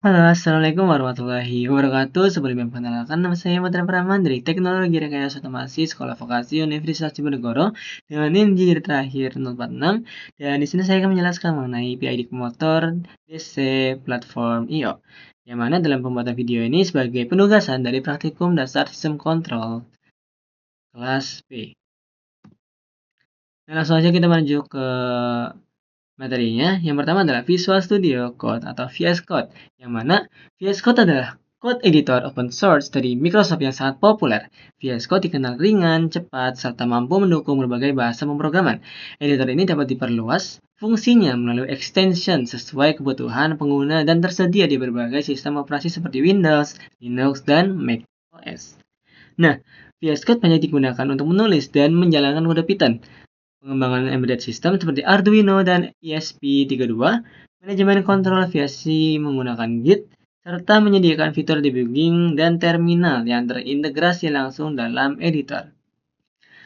Halo, Assalamualaikum warahmatullahi wabarakatuh. Sebelumnya perkenalkan, nama saya Matra Praman dari Teknologi Rekayasa Otomasi Sekolah Vokasi Universitas Diponegoro dengan NIM terakhir 046. Dan di sini saya akan menjelaskan mengenai PID Motor DC Platform IO. Yang mana dalam pembuatan video ini sebagai penugasan dari praktikum dasar sistem kontrol kelas B. Dan langsung saja kita menuju ke materinya. Yang pertama adalah Visual Studio Code atau VS Code, yang mana VS Code adalah code editor open source dari Microsoft yang sangat populer. VS Code dikenal ringan, cepat, serta mampu mendukung berbagai bahasa pemrograman. Editor ini dapat diperluas fungsinya melalui extension sesuai kebutuhan pengguna dan tersedia di berbagai sistem operasi seperti Windows, Linux, dan Mac OS. Nah, VS Code banyak digunakan untuk menulis dan menjalankan kode Python, pengembangan embedded system seperti Arduino dan ESP32, manajemen kontrol aviasi menggunakan Git, serta menyediakan fitur debugging dan terminal yang terintegrasi langsung dalam editor.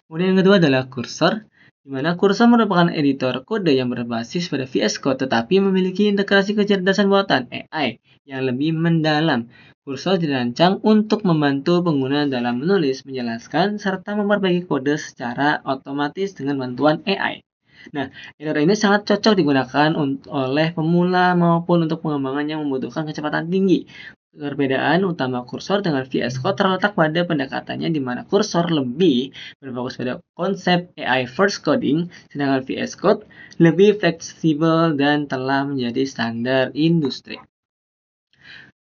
Kemudian yang kedua adalah Cursor, di mana Cursor merupakan editor kode yang berbasis pada VS Code tetapi memiliki integrasi kecerdasan buatan AI yang lebih mendalam. Cursor dirancang untuk membantu pengguna dalam menulis, menjelaskan, serta memperbaiki kode secara otomatis dengan bantuan AI. Nah, editor ini sangat cocok digunakan oleh pemula maupun untuk pengembangan yang membutuhkan kecepatan tinggi. Perbedaan utama kursor dengan VS Code terletak pada pendekatannya di mana kursor lebih berfokus pada konsep AI first coding, sedangkan VS Code lebih fleksibel dan telah menjadi standar industri.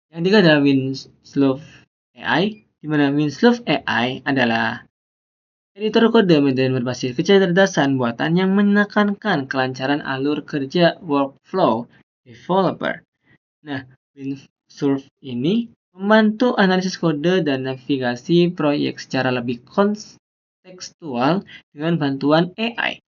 Yang ketiga adalah Winslow AI, di mana Winslow AI adalah editor kode dan berbasis kecerdasan buatan yang menekankan kelancaran alur kerja workflow developer. Nah, Windsurf ini membantu analisis kode dan navigasi proyek secara lebih kontekstual dengan bantuan AI.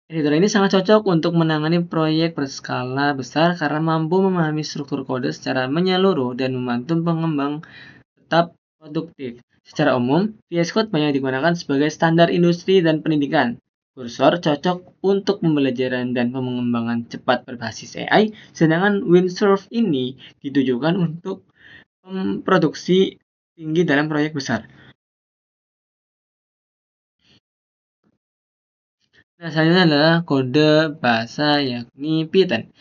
Editor ini sangat cocok untuk menangani proyek berskala besar karena mampu memahami struktur kode secara menyeluruh dan membantu pengembang tetap produktif. Secara umum, VS Code banyak digunakan sebagai standar industri dan pendidikan. Cursor cocok untuk pembelajaran dan pengembangan cepat berbasis AI, sedangkan Windsurf ini ditujukan untuk produksi tinggi dalam proyek besar. Nah, selanjutnya adalah kode bahasa yakni Python.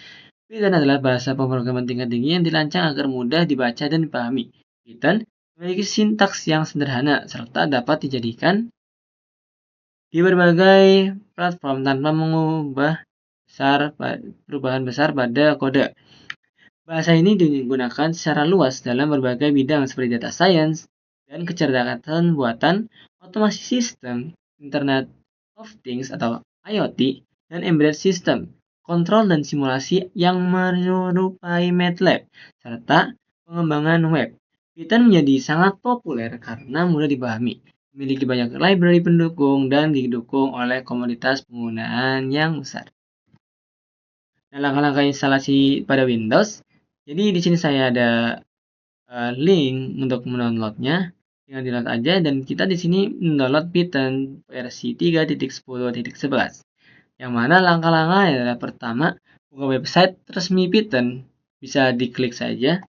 Python adalah bahasa pemrograman tingkat tinggi yang dirancang agar mudah dibaca dan dipahami. Python memiliki sintaks yang sederhana serta dapat dijadikan di berbagai platform tanpa mengubah perubahan besar pada kode. Bahasa ini digunakan secara luas dalam berbagai bidang seperti data science dan kecerdasan buatan, otomasi sistem, Internet of Things atau IoT, dan embedded system, kontrol dan simulasi yang menyerupai MATLAB, serta pengembangan web. Python menjadi sangat populer karena mudah dipahami, memiliki banyak library pendukung, dan didukung oleh komunitas penggunaan yang besar. Nah, langkah-langkah instalasi pada Windows. Jadi di sini saya ada link untuk mendownloadnya. Tinggal download aja dan kita di sini mendownload Python versi 3.10.11. Yang mana langkah-langkah adalah pertama, buka website resmi Python. Bisa diklik saja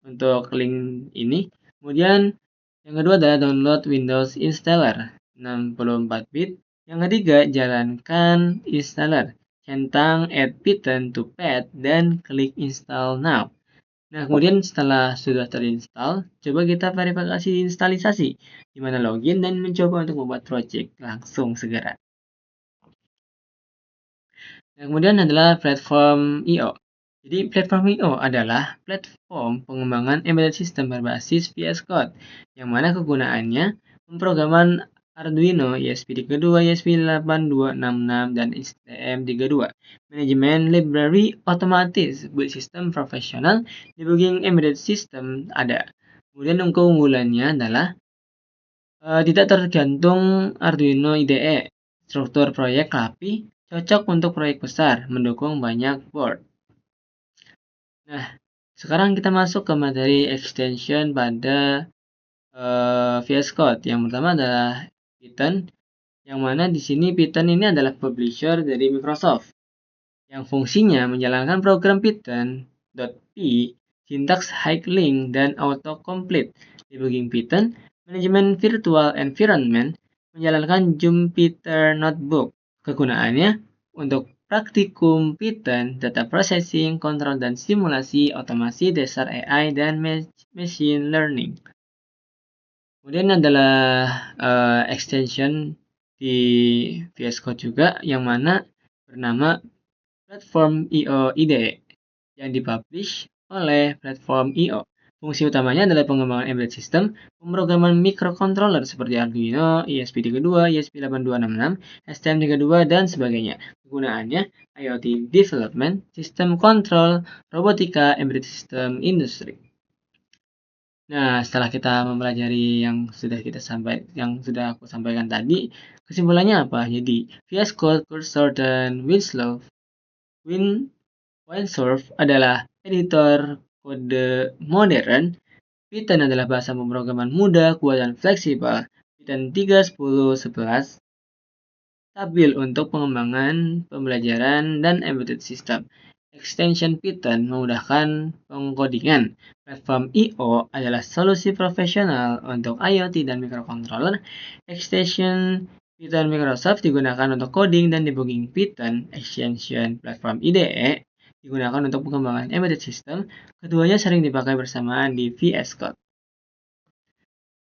untuk link ini. Kemudian yang kedua adalah download Windows Installer 64 bit. Yang ketiga, jalankan installer. Centang add Python to pad dan klik install now. Nah, kemudian setelah sudah terinstall, coba kita verifikasi instalisasi, di mana login dan mencoba untuk membuat project langsung segera. Nah, kemudian adalah platform IO. Jadi, platform IO adalah platform pengembangan embedded system berbasis VS Code, yang mana kegunaannya pemrograman Arduino, ESP32, ESP8266, dan STM32. Manajemen library otomatis, build system profesional, debugging embedded system ada. Kemudian keunggulannya adalah tidak tergantung Arduino IDE, struktur proyek rapi, cocok untuk proyek besar, mendukung banyak board. Nah, sekarang kita masuk ke materi extension pada VS Code. Yang pertama adalah Python, yang mana di sini Python ini adalah publisher dari Microsoft, yang fungsinya menjalankan program Python.py syntax high-link, dan autocomplete. Debugging Python, manajemen virtual environment, menjalankan Jupyter Notebook. Kegunaannya untuk praktikum Python, data processing, kontrol dan simulasi, otomasi dasar AI, dan machine learning. Kemudian adalah extension di VS Code juga yang mana bernama Platform IO IDE yang dipublish oleh Platform IO. Fungsi utamanya adalah pengembangan embedded system, pemrograman microcontroller seperti Arduino, ESP32, ESP8266, STM32, dan sebagainya. Kegunaannya IoT development, sistem control, robotika, embedded system, industri. Nah, setelah kita mempelajari yang sudah aku sampaikan tadi, kesimpulannya apa? Jadi, VS Code, Cursor, dan Windsurf adalah editor kode modern. Python adalah bahasa pemrograman mudah, kuat, dan fleksibel. Python 3.10.11 stabil untuk pengembangan pembelajaran dan embedded system. Extension Python memudahkan pengkodingan. Platform I/O adalah solusi profesional untuk IoT dan microcontroller. Extension Python Microsoft digunakan untuk coding dan debugging Python. Extension Platform IDE digunakan untuk pengembangan embedded system. Keduanya sering dipakai bersamaan di VS Code.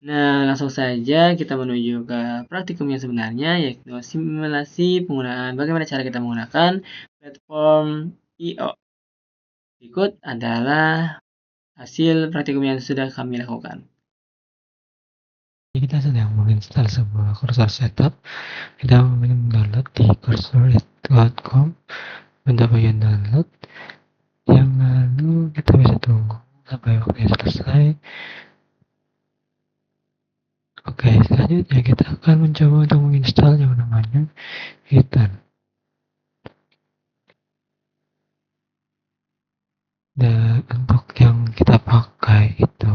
Nah, langsung saja kita menuju ke praktikum yang sebenarnya, yaitu simulasi penggunaan bagaimana cara kita menggunakan platform I/O. Berikut adalah hasil praktikum yang sudah kami lakukan. Kita sedang menginstal sebuah cursor setup. Kita mendownload di cursor.com untuk bagian download. Yang lalu kita bisa tunggu sampai waktunya selesai. Oke, selanjutnya kita akan mencoba untuk menginstal yang namanya Python. Dan untuk yang kita pakai itu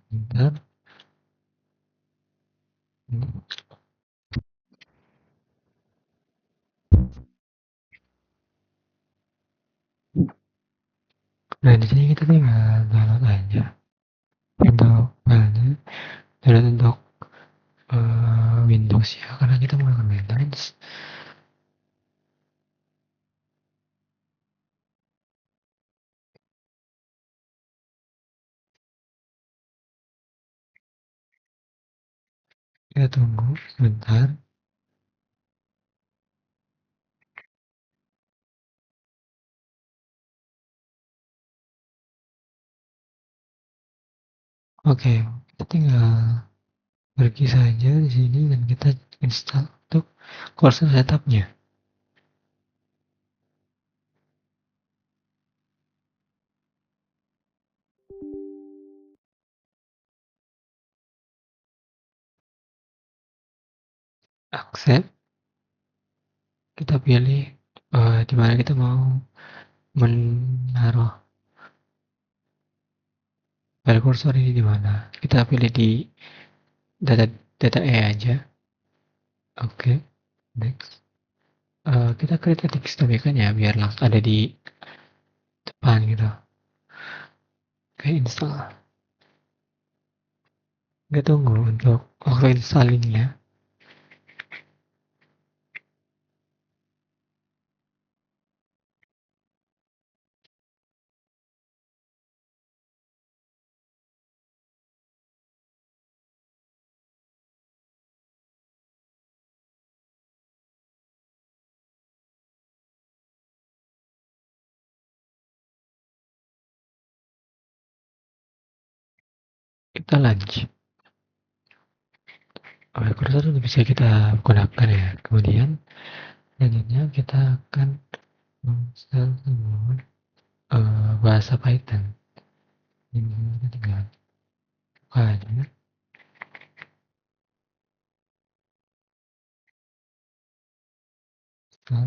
bentar. Nah, di sini kita tinggal download aja untuk filenya. Dan untuk Windows ya, karena kita menggunakan Windows. Kita tunggu sebentar. Oke, kita tinggal pergi saja di sini dan kita install untuk cursor setupnya. Accept. Kita pilih di mana kita mau menaruh file cursor ini di mana. Kita pilih di data E aja. Oke, next. Kita create a text kan ya biar langsung ada di depan gitu. Oke, install. Kita tunggu untuk waktu installingnya. Kita launch. Oke, cursor sudah bisa kita gunakan ya. Kemudian selanjutnya kita akan install sebuah bahasa Python. Ini kita tinggal buka aja. Install.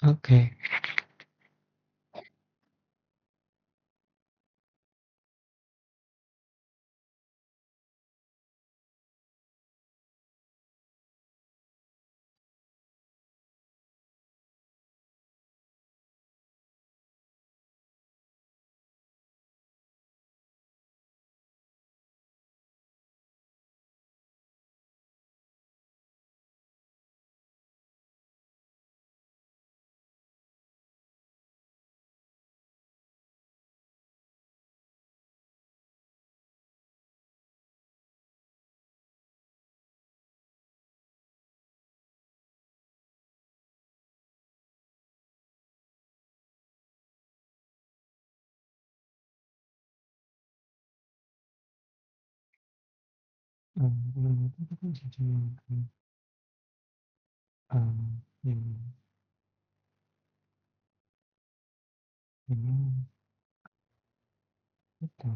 Oke. Itu kan bisa yang ini itu.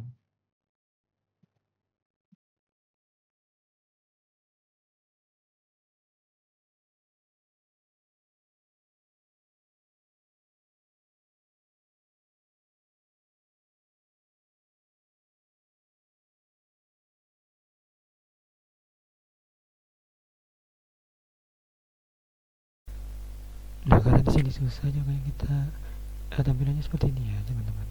Nah, karena di sini susah juga kita tampilannya seperti ini ya, teman-teman.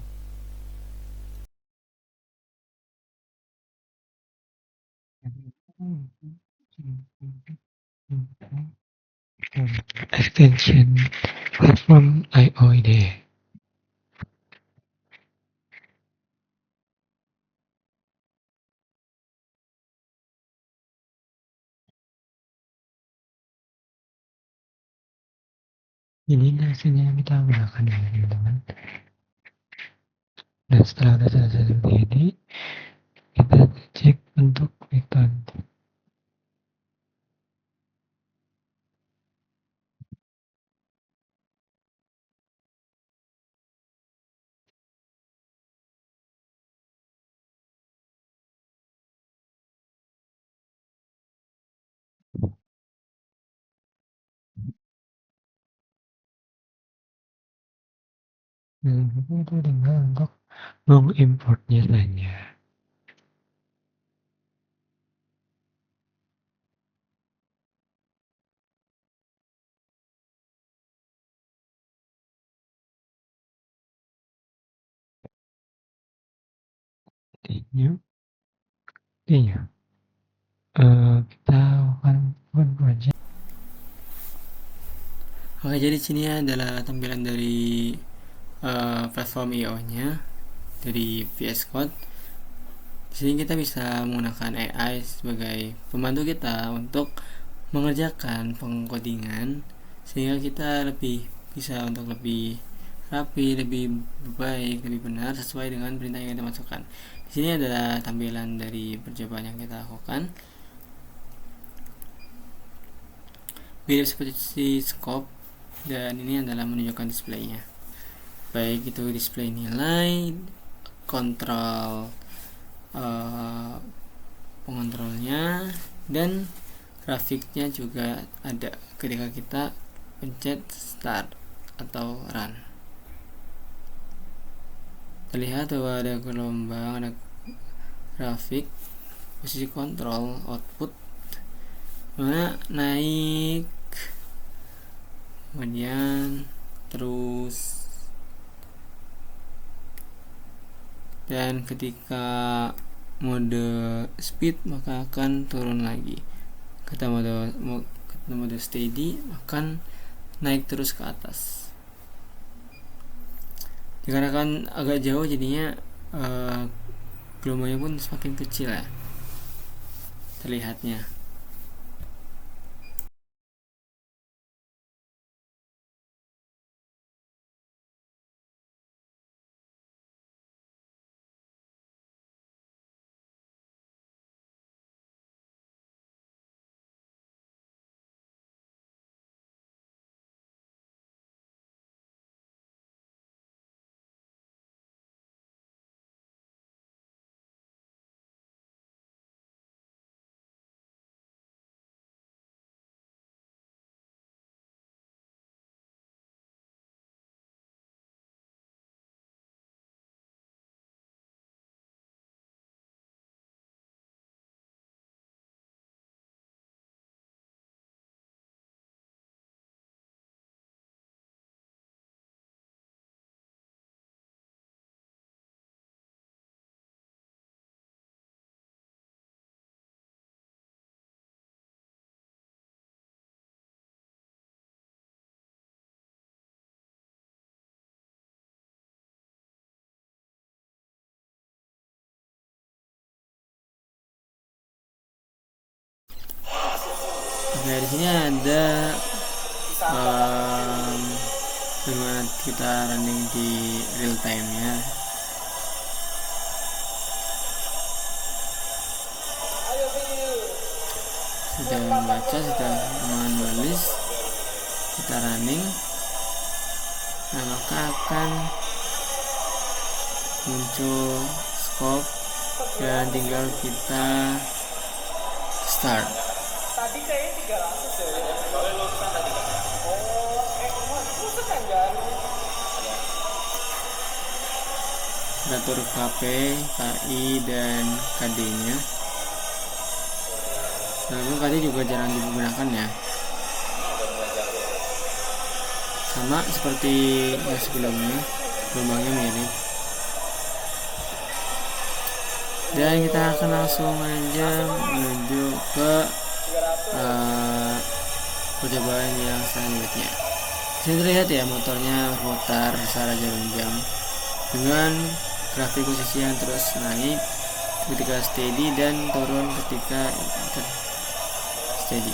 Extension platform IO ini. Ini hasilnya yang kita gunakan ya, teman-teman. Dan setelah udah selesai seperti ini, kita cek untuk return. Nah, itu tinggal untuk mengimportnya saja. New, iya. Kita akan open project. Oke, jadi sini adalah tampilan dari platform IO-nya dari VS Code. Di sini kita bisa menggunakan AI sebagai pembantu kita untuk mengerjakan pengkodingan sehingga kita lebih bisa untuk lebih rapi, lebih baik, lebih benar sesuai dengan perintah yang kita masukkan. Di sini adalah tampilan dari percobaan yang kita lakukan. Mirip seperti scope, dan ini adalah menunjukkan displaynya. Baik itu display nilai, kontrol pengontrolnya, dan grafiknya juga ada ketika kita pencet start atau run. Terlihat bahwa ada gelombang, ada grafik, posisi kontrol, output, mana naik, kemudian terus, dan ketika mode speed maka akan turun lagi. Kata mode steady akan naik terus ke atas. Dikarenakan agak jauh jadinya gelombangnya pun semakin kecil ya terlihatnya. Oke, di sini ada bagaimana kita running di real time ya. Sudah membaca, sudah menulis, kita running, nah maka akan muncul scope dan tinggal kita start. Tadi kayaknya 300 ya. Kita atur KP, KI, dan KD nya. Lalu KD juga jarang digunakan ya, sama seperti yang sebelumnya, gelombangnya mirip. Dan kita akan langsung aja menuju ke percobaan yang selanjutnya. Disini terlihat ya motornya berputar secara jarum jam dengan grafik posisi yang terus naik ketika steady dan turun ketika steady.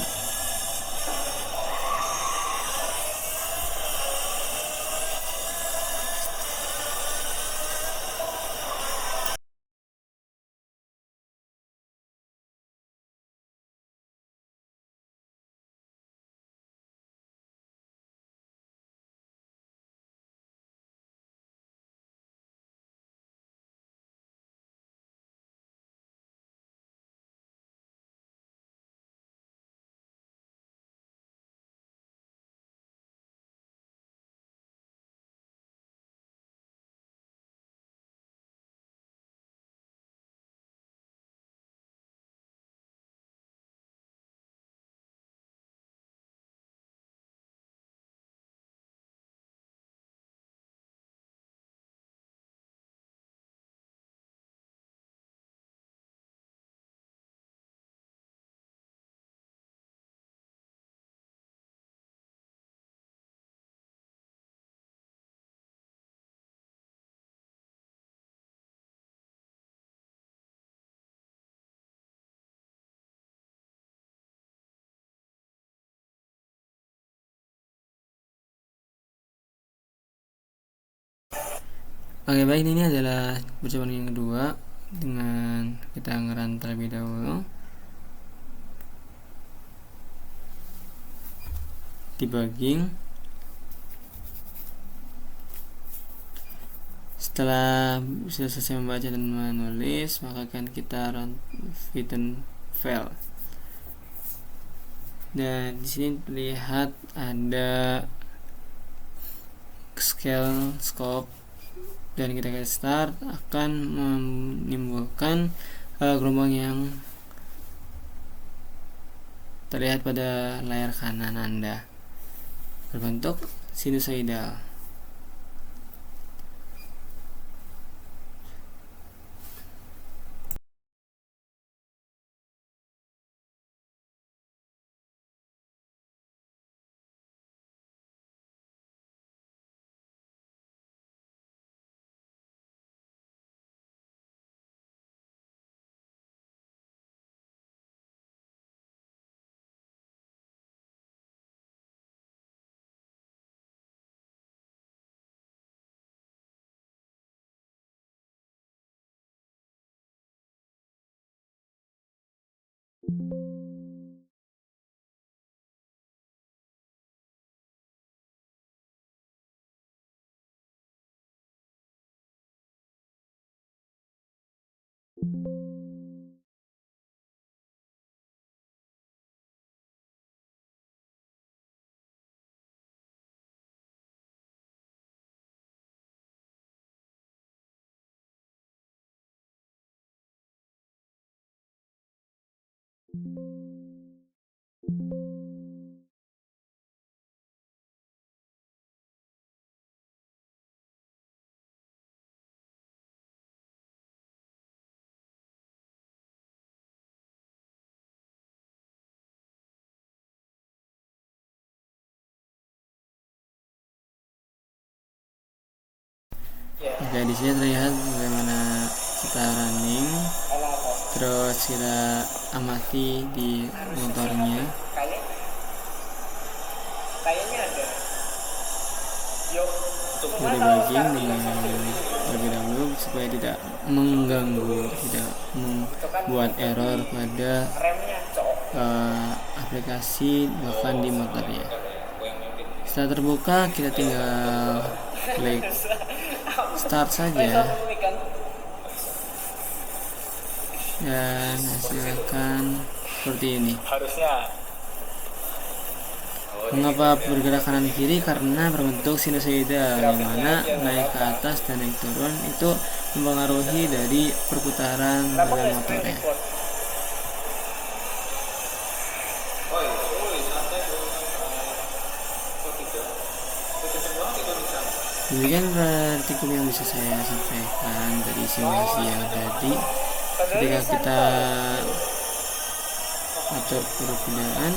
Oke, baik, ini adalah percobaan yang kedua dengan kita ngeran terlebih dahulu. Debugging. Setelah sudah selesai membaca dan menulis, maka akan kita run written file. Dan di sini terlihat ada scale, scope, dan kita start akan menimbulkan gelombang yang terlihat pada layar kanan Anda berbentuk sinusoidal. Oke, di sini terlihat bagaimana kita running, terus kita amati di motornya. debugging dengan terlebih dahulu supaya tidak mengganggu, tidak membuat error pada aplikasi bahkan di motornya. Setelah terbuka, kita tinggal klik start saja dan hasilkan seperti ini. Mengapa bergerak kanan kiri? Karena berbentuk sinusoida, yang mana naik ke atas dan naik turun itu mempengaruhi dari perputaran pada motornya. Demikian praktikum yang bisa saya sampaikan dari simulasi yang tadi. Ketika kita atur perbedaan,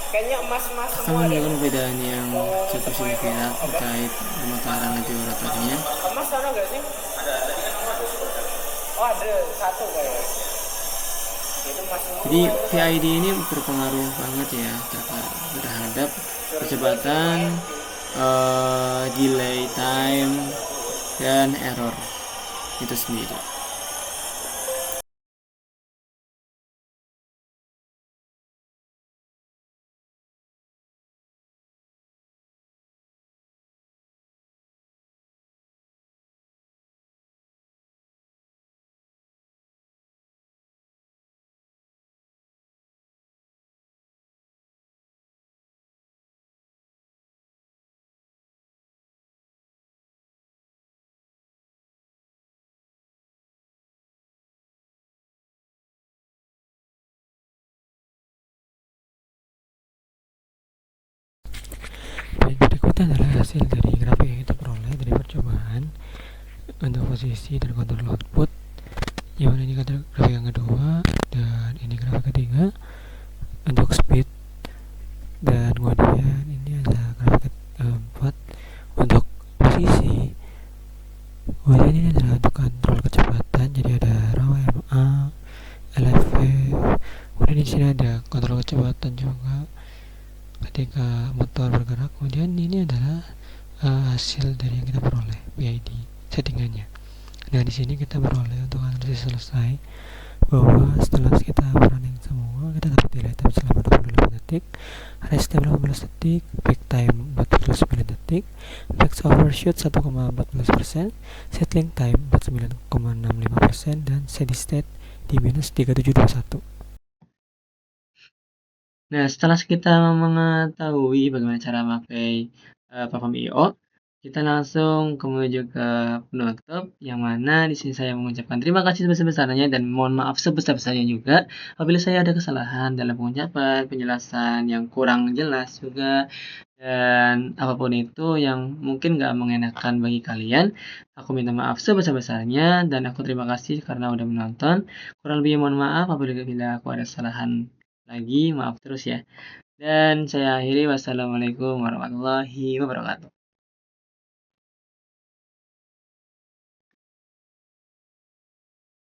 akan menunjukkan perbedaan yang cukup signifikan terkait pemutaran laju rotornya. Jadi PID ini berpengaruh banget ya terhadap kecepatan, delay time, dan error itu sendiri. Baik, berikutnya adalah hasil dari grafik yang kita peroleh dari percobaan untuk posisi dan kontrol output. Yang mana ini grafik yang kedua dan ini grafik ketiga untuk speed, dan kemudian ini ada grafik keempat untuk posisi. Kemudian ini adalah untuk kontrol kecepatan, jadi ada raw MA, LFV. Kemudian di sini ada kontrol kecepatan juga ketika motor bergerak. Kemudian ini adalah hasil dari yang kita peroleh, PID settingannya. Nah, di sini kita beroleh untuk analisis selesai bahwa setelah kita running semua, kita dapat delay time selama 28 detik, rest time 18 detik, peak time 49 detik, max overshoot 1,14%, settling time 49,65%, dan steady state di minus 3721. Nah, setelah kita mengetahui bagaimana cara memakai platform I/O, kita langsung menuju ke penutup, yang mana di sini saya mengucapkan terima kasih sebesar-besarnya dan mohon maaf sebesar-besarnya juga apabila saya ada kesalahan dalam pengucapan, penjelasan yang kurang jelas juga, dan apapun itu yang mungkin nggak mengenakan bagi kalian. Aku minta maaf sebesar-besarnya dan aku terima kasih karena udah menonton. Kurang lebih mohon maaf apabila aku ada kesalahan lagi, maaf terus ya. Dan saya akhiri, wassalamualaikum warahmatullahi wabarakatuh.